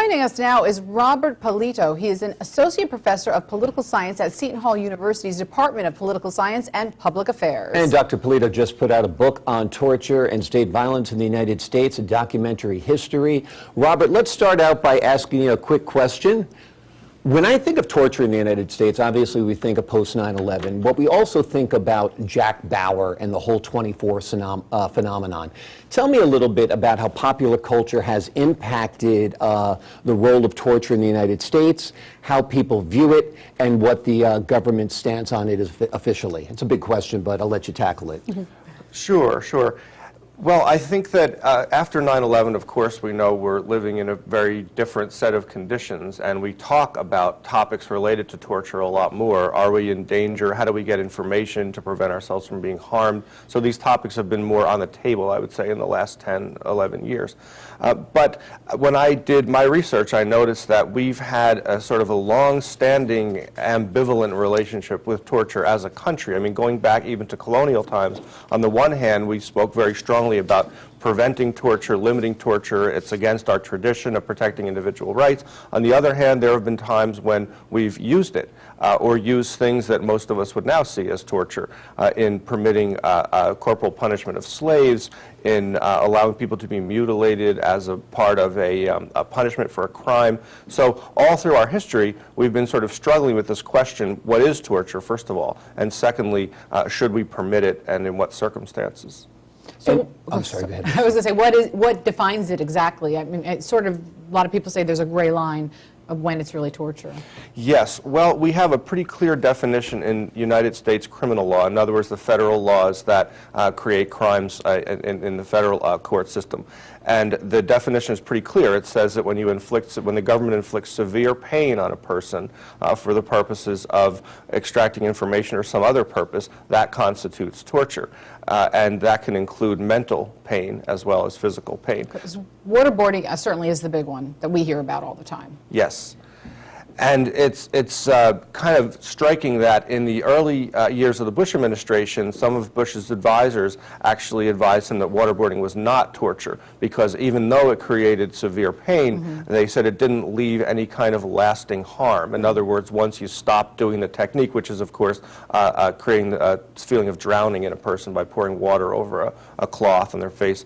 Joining us now is Robert Pallitto. He is an associate professor of political science at Seton Hall University's Department of Political Science and Public Affairs. And Dr. Pallitto just put out a book on torture and state violence in the United States, a documentary history. Robert, let's start out by asking you a quick question. When I think of torture in the United States, obviously we think of post 9/11, but we also think about Jack Bauer and the whole 24 phenomenon. Tell me a little bit about how popular culture has impacted the role of torture in the United States, how people view it, and what the government stance on it is officially. It's a big question, but I'll let you tackle it. Mm-hmm. Sure. Well, I think that after 9/11, of course, we know we're living in a very different set of conditions, and we talk about topics related to torture a lot more. Are we in danger? How do we get information to prevent ourselves from being harmed? So these topics have been more on the table, I would say, in the last 10, 11 years. But when I did my research, I noticed that we've had a sort of a long-standing ambivalent relationship with torture as a country. I mean, going back even to colonial times, on the one hand, we spoke very strongly about preventing torture, limiting torture. It's against our tradition of protecting individual rights. On the other hand, there have been times when we've used it or used things that most of us would now see as torture in permitting corporal punishment of slaves, in allowing people to be mutilated as a part of a punishment for a crime. So all through our history, we've been sort of struggling with this question, what is torture, first of all? And secondly, should we permit it, and in what circumstances? So, I'm sorry, go ahead. I was going to say, what defines it exactly? I mean, it's sort of, a lot of people say there's a gray line of when it's really torture. Yes. Well, we have a pretty clear definition in United States criminal law. In other words, the federal laws that create crimes in the federal court system. And the definition is pretty clear. It says that when the government inflicts severe pain on a person for the purposes of extracting information or some other purpose, that constitutes torture. And that can include mental pain as well as physical pain. Waterboarding certainly is the big one that we hear about all the time. Yes. And it's kind of striking that in the early years of the Bush administration, some of Bush's advisors actually advised him that waterboarding was not torture, because even though it created severe pain, they said it didn't leave any kind of lasting harm. In other words, once you stop doing the technique, which is, of course, creating a feeling of drowning in a person by pouring water over a cloth on their face,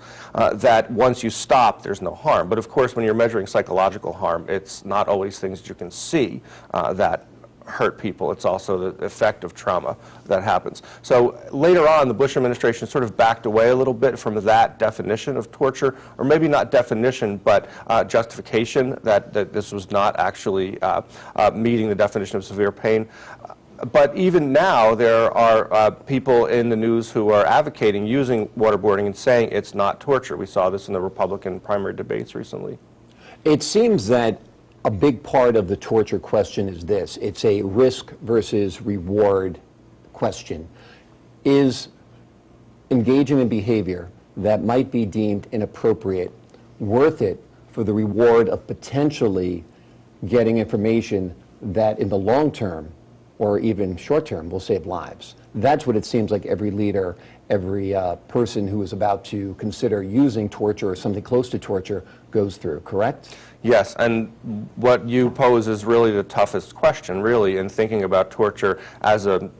that once you stop, there's no harm. But, of course, when you're measuring psychological harm, it's not always things that you can see that hurt people. It's also the effect of trauma that happens. So later on, the Bush administration sort of backed away a little bit from that definition of torture, or maybe not definition, but justification that this was not actually meeting the definition of severe pain. But even now, there are people in the news who are advocating using waterboarding and saying it's not torture. We saw this in the Republican primary debates recently. It seems that a big part of the torture question is this. It's a risk versus reward question. Is engaging in behavior that might be deemed inappropriate worth it for the reward of potentially getting information that in the long term or even short term will save lives? That's what it seems like every leader, every person who is about to consider using torture or something close to torture goes through, correct? Yes, and what you pose is really the toughest question, really, in thinking about torture as a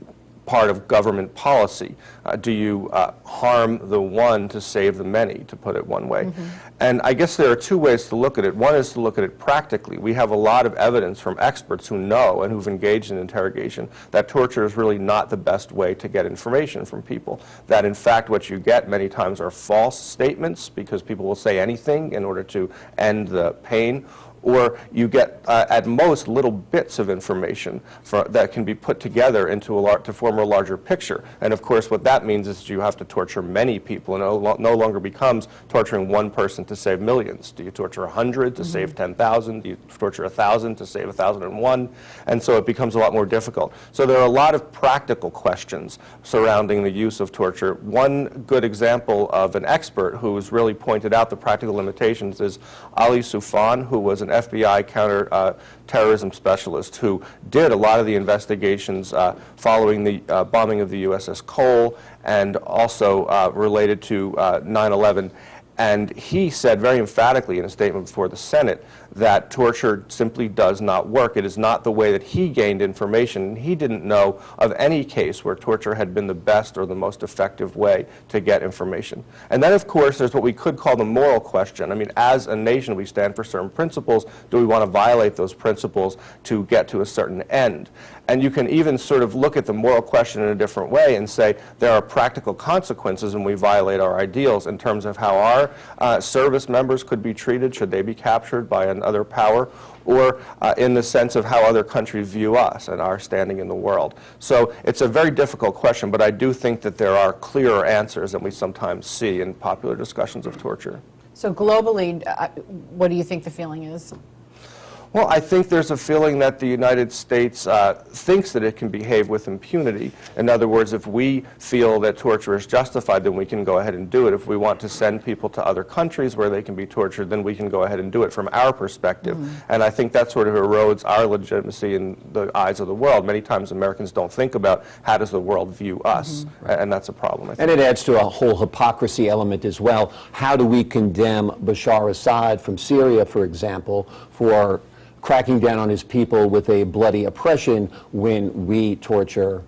part of government policy. Do you harm the one to save the many, to put it one way? And I guess there are two ways to look at it. One is to look at it practically. We have a lot of evidence from experts who know and who've engaged in interrogation that torture is really not the best way to get information from people. That in fact what you get many times are false statements, because people will say anything in order to end the pain, or you get at most little bits of information that can be put together into to form a larger picture. And of course what that means is you have to torture many people, and it no longer becomes torturing one person to save millions. Do you torture 100 to save 10,000? Do you torture 1,000 to save 1,001? And so it becomes a lot more difficult. So there are a lot of practical questions surrounding the use of torture. One good example of an expert who's really pointed out the practical limitations is Ali Soufan, who was an FBI counter-terrorism specialist who did a lot of the investigations following the bombing of the USS Cole, and also related to 9/11. And he said very emphatically in a statement before the Senate that torture simply does not work. It is not the way that he gained information. He didn't know of any case where torture had been the best or the most effective way to get information. And then, of course, there's what we could call the moral question. I mean, as a nation, we stand for certain principles. Do we want to violate those principles to get to a certain end? And you can even sort of look at the moral question in a different way and say there are practical consequences when we violate our ideals in terms of how our service members could be treated should they be captured by another power, or in the sense of how other countries view us and our standing in the world. So it's a very difficult question, but I do think that there are clearer answers than we sometimes see in popular discussions of torture. So globally, what do you think the feeling is? Well, I think there's a feeling that the United States thinks that it can behave with impunity. In other words, if we feel that torture is justified, then we can go ahead and do it. If we want to send people to other countries where they can be tortured, then we can go ahead and do it from our perspective. And I think that sort of erodes our legitimacy in the eyes of the world. Many times Americans don't think about how does the world view us, and that's a problem, I think. And it adds to a whole hypocrisy element as well. How do we condemn Bashar Assad from Syria, for example, for cracking down on his people with a bloody oppression when we torture,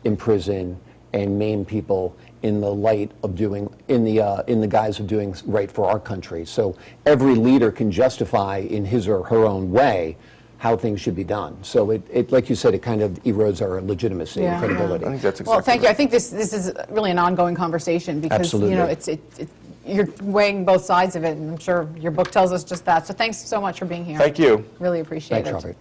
imprison, and maim people in the light of doing, in the guise of doing right for our country? So every leader can justify in his or her own way how things should be done. So it like you said, it kind of erodes our legitimacy and credibility. I think that's exactly Well, thank you. right. I think this is really an ongoing conversation because Absolutely. you know you're weighing both sides of it, and I'm sure your book tells us just that. So thanks so much for being here. Thank you. Really appreciate Thanks, it. Robert.